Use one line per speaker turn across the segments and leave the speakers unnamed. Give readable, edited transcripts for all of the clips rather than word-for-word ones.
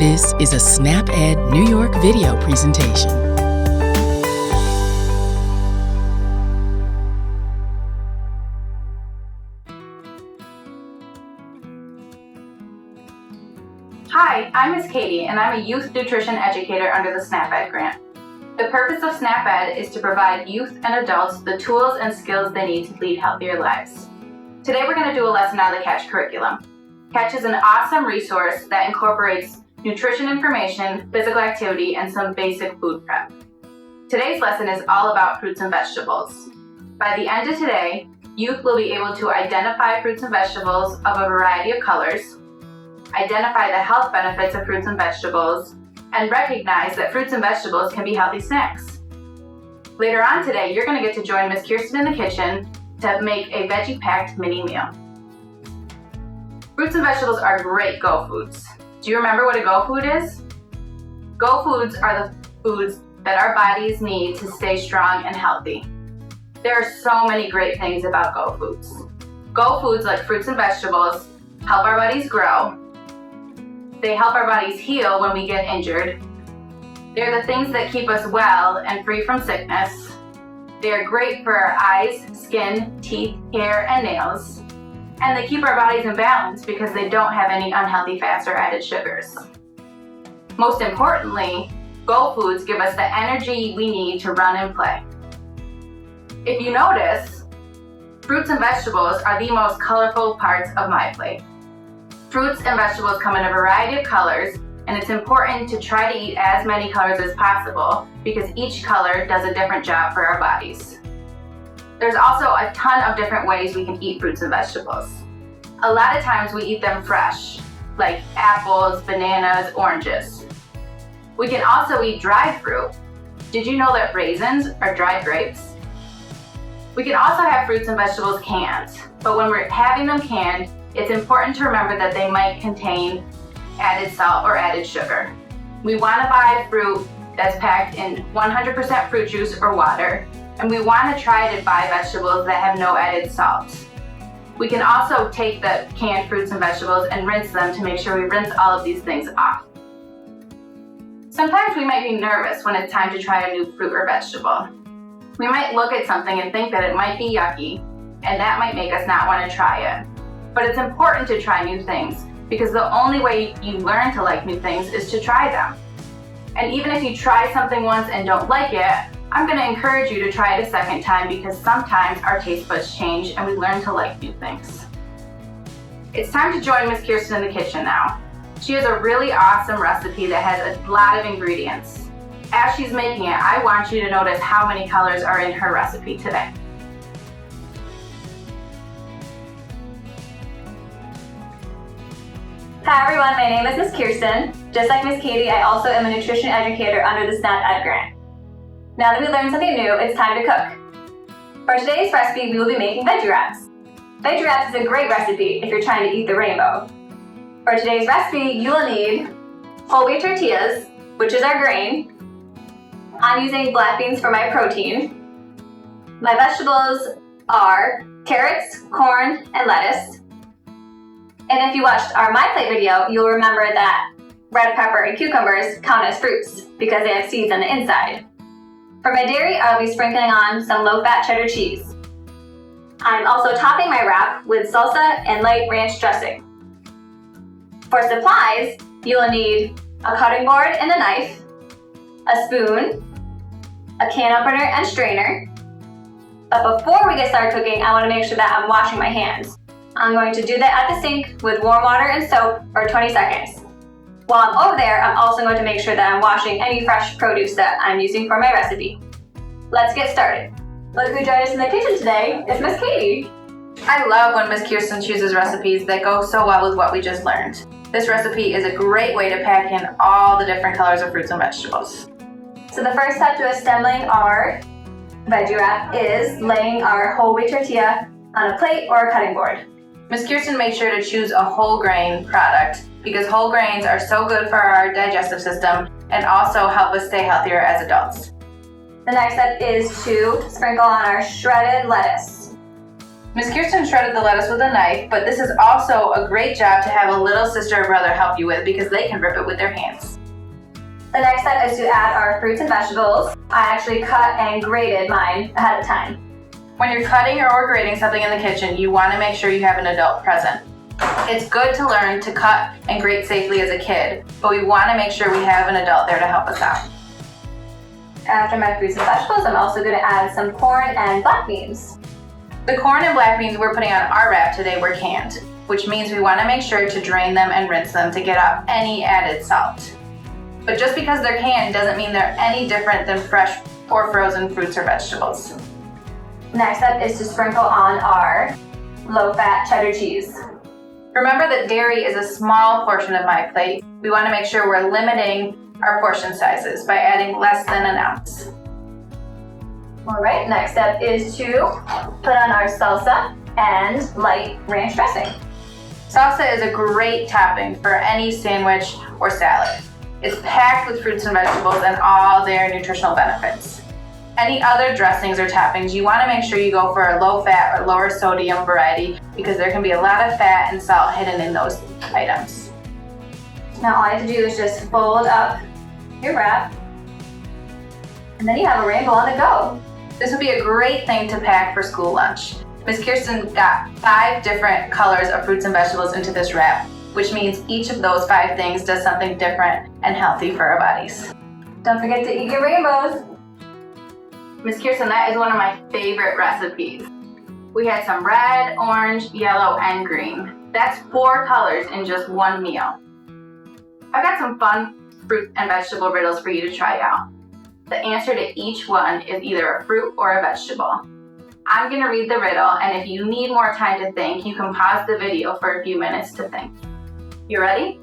This is a Snap Ed New York video presentation.
Hi, I'm Ms. Katie, and I'm a youth nutrition educator under the SNAP Ed grant. The purpose of SNAP Ed is to provide youth and adults the tools and skills they need to lead healthier lives. Today we're going to do a lesson on the CATCH curriculum. CATCH is an awesome resource that incorporates nutrition information, physical activity, and some basic food prep. Today's lesson is all about fruits and vegetables. By the end of today, youth will be able to identify fruits and vegetables of a variety of colors, identify the health benefits of fruits and vegetables, and recognize that fruits and vegetables can be healthy snacks. Later on today, you're going to get to join Ms. Kirsten in the kitchen to make a veggie-packed mini meal. Fruits and vegetables are great go foods. Do you remember what a go food is? Go foods are the foods that our bodies need to stay strong and healthy. There are so many great things about go foods. Go foods like fruits and vegetables help our bodies grow. They help our bodies heal when we get injured. They're the things that keep us well and free from sickness. They are great for our eyes, skin, teeth, hair, and nails. And they keep our bodies in balance because they don't have any unhealthy fats or added sugars. Most importantly, go foods give us the energy we need to run and play. If you notice, fruits and vegetables are the most colorful parts of my plate. Fruits and vegetables come in a variety of colors, and it's important to try to eat as many colors as possible because each color does a different job for our bodies. There's also a ton of different ways we can eat fruits and vegetables. A lot of times we eat them fresh, like apples, bananas, oranges. We can also eat dried fruit. Did you know that raisins are dried grapes? We can also have fruits and vegetables canned, but when we're having them canned, it's important to remember that they might contain added salt or added sugar. We want to buy fruit that's packed in 100% fruit juice or water, and we want to try to buy vegetables that have no added salt. We can also take the canned fruits and vegetables and rinse them to make sure we rinse all of these things off. Sometimes we might be nervous when it's time to try a new fruit or vegetable. We might look at something and think that it might be yucky, and that might make us not want to try it. But it's important to try new things because the only way you learn to like new things is to try them. And even if you try something once and don't like it, I'm going to encourage you to try it a second time because sometimes our taste buds change and we learn to like new things. It's time to join Ms. Kirsten in the kitchen now. She has a really awesome recipe that has a lot of ingredients. As she's making it, I want you to notice how many colors are in her recipe today.
Hi everyone, my name is Ms. Kirsten. Just like Ms. Katie, I also am a nutrition educator under the SNAP Ed grant. Now that we learned something new, it's time to cook. For today's recipe, we will be making veggie wraps. Veggie wraps is a great recipe if you're trying to eat the rainbow. For today's recipe, you will need whole wheat tortillas, which is our grain. I'm using black beans for my protein. My vegetables are carrots, corn, and lettuce. And if you watched our My Plate video, you'll remember that red pepper and cucumbers count as fruits because they have seeds on the inside. For my dairy, I'll be sprinkling on some low-fat cheddar cheese. I'm also topping my wrap with salsa and light ranch dressing. For supplies, you will need a cutting board and a knife, a spoon, a can opener and strainer. But before we get started cooking, I want to make sure that I'm washing my hands. I'm going to do that at the sink with warm water and soap for 20 seconds. While I'm over there, I'm also going to make sure that I'm washing any fresh produce that I'm using for my recipe. Let's get started. Look who joined us in the kitchen today. It's Ms. Katie.
I love when Ms. Kirsten chooses recipes that go so well with what we just learned. This recipe is a great way to pack in all the different colors of fruits and vegetables.
So the first step to assembling our veggie wrap is laying our whole wheat tortilla on a plate or a cutting board.
Ms. Kirsten made sure to choose a whole grain product because whole grains are so good for our digestive system and also help us stay healthier as adults.
The next step is to sprinkle on our shredded lettuce.
Miss Kirsten shredded the lettuce with a knife, but this is also a great job to have a little sister or brother help you with because they can rip it with their hands.
The next step is to add our fruits and vegetables. I actually cut and grated mine ahead of time.
When you're cutting or grating something in the kitchen, you want to make sure you have an adult present. It's good to learn to cut and grate safely as a kid, but we want to make sure we have an adult there to help us out.
After my fruits and vegetables, I'm also going to add some corn and black beans.
The corn and black beans we're putting on our wrap today were canned, which means we want to make sure to drain them and rinse them to get off any added salt. But just because they're canned doesn't mean they're any different than fresh or frozen fruits or vegetables.
Next step is to sprinkle on our low-fat cheddar cheese.
Remember that dairy is a small portion of my plate. We want to make sure we're limiting our portion sizes by adding less than an ounce.
All right, next step is to put on our salsa and light ranch dressing.
Salsa is a great topping for any sandwich or salad. It's packed with fruits and vegetables and all their nutritional benefits. Any other dressings or toppings, you want to make sure you go for a low-fat or lower sodium variety because there can be a lot of fat and salt hidden in those items.
Now all you have to do is just fold up your wrap, and then you have a rainbow on the go.
This would be a great thing to pack for school lunch. Miss Kirsten got 5 different colors of fruits and vegetables into this wrap, which means each of those 5 things does something different and healthy for our bodies.
Don't forget to eat your rainbows.
Miss Kirsten, that is one of my favorite recipes. We had some red, orange, yellow, and green. That's 4 colors in just one meal. I've got some fun fruit and vegetable riddles for you to try out. The answer to each one is either a fruit or a vegetable. I'm going to read the riddle, and if you need more time to think, you can pause the video for a few minutes to think. You ready?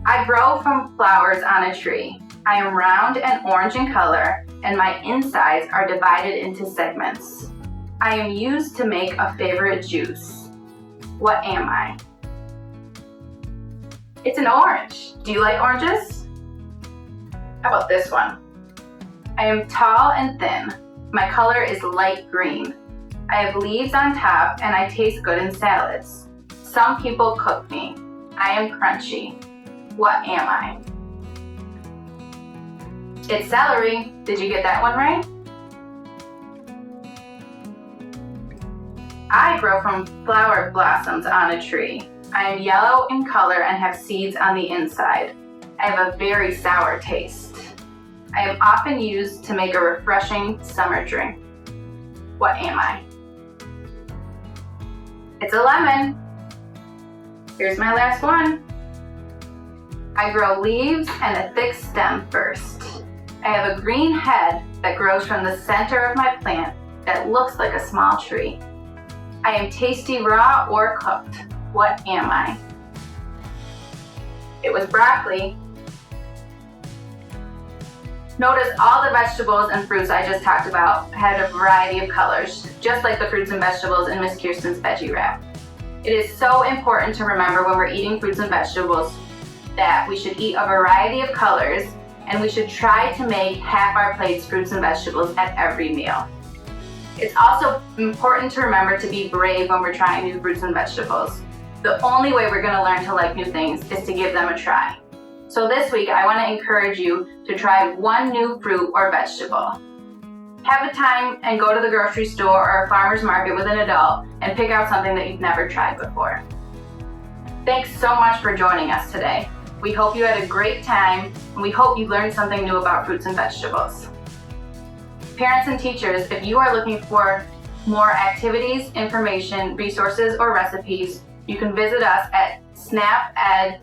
I grow from flowers on a tree. I am round and orange in color, and my insides are divided into segments. I am used to make a favorite juice. What am I? It's an orange. Do you like oranges? How about this one? I am tall and thin. My color is light green. I have leaves on top and I taste good in salads. Some people cook me. I am crunchy. What am I? It's celery. Did you get that one right? I grow from flower blossoms on a tree. I am yellow in color and have seeds on the inside. I have a very sour taste. I am often used to make a refreshing summer drink. What am I? It's a lemon. Here's my last one. I grow leaves and a thick stem first. I have a green head that grows from the center of my plant that looks like a small tree. I am tasty raw or cooked. What am I? It was broccoli. Notice all the vegetables and fruits I just talked about had a variety of colors, just like the fruits and vegetables in Miss Kirsten's Veggie Wrap. It is so important to remember when we're eating fruits and vegetables that we should eat a variety of colors, and we should try to make half our plates fruits and vegetables at every meal. It's also important to remember to be brave when we're trying new fruits and vegetables. The only way we're going to learn to like new things is to give them a try. So this week, I want to encourage you to try one new fruit or vegetable. Have a time and go to the grocery store or a farmer's market with an adult and pick out something that you've never tried before. Thanks so much for joining us today. We hope you had a great time, and we hope you learned something new about fruits and vegetables. Parents and teachers, if you are looking for more activities, information, resources, or recipes, you can visit us at snapedny.org.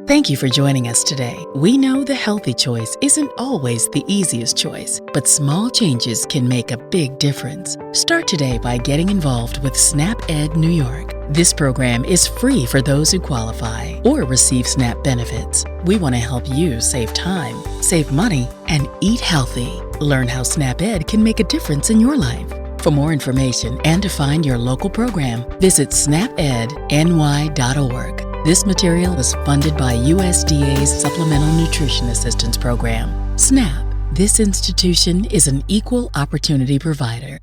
Thank you for joining us today. We know the healthy choice isn't always the easiest choice, but small changes can make a big difference. Start today by getting involved with SNAP Ed New York. This program is free for those who qualify or receive SNAP benefits. We want to help you save time, save money, and eat healthy. Learn how SNAP Ed can make a difference in your life. For more information and to find your local program, visit snapedny.org. This material is funded by USDA's Supplemental Nutrition Assistance Program. SNAP. This institution is an equal opportunity provider.